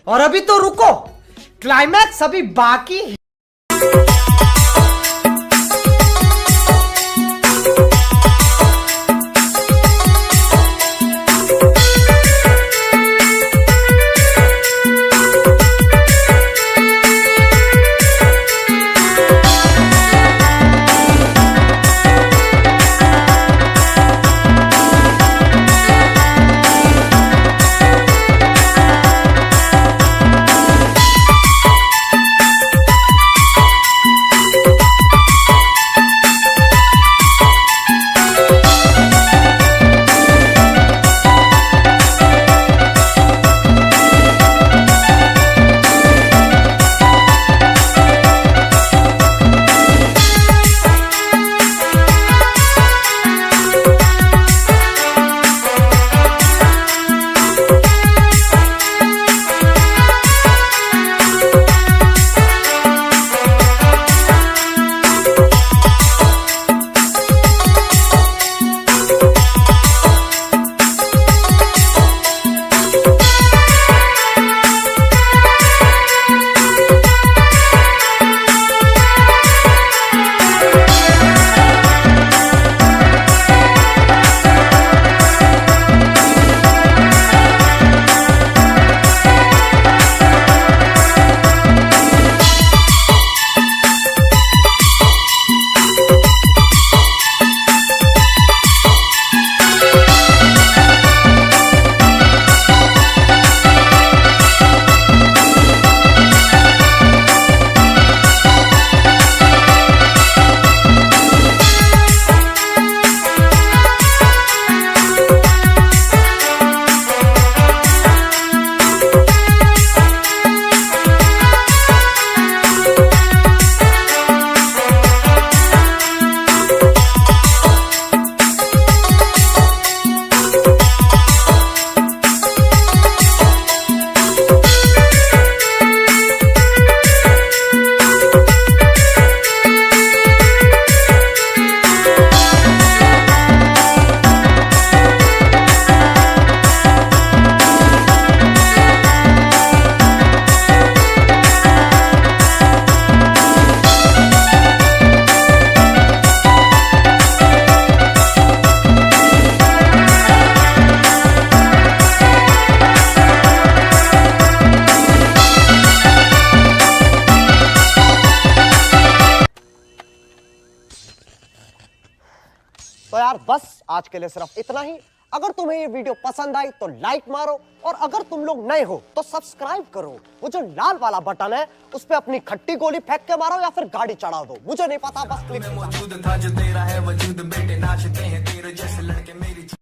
और अभी तो रुको, क्लाइमैक्स अभी बाकी है। तो यार बस आज के लिए सिर्फ इतना ही। अगर तुम्हें ये वीडियो पसंद आई तो लाइक मारो, और अगर तुम लोग नए हो तो सब्सक्राइब करो। वो जो लाल वाला बटन है उस पे अपनी खट्टी गोली फेंक के मारो या फिर गाड़ी चढ़ा दो, मुझे नहीं पता, बस क्लिक।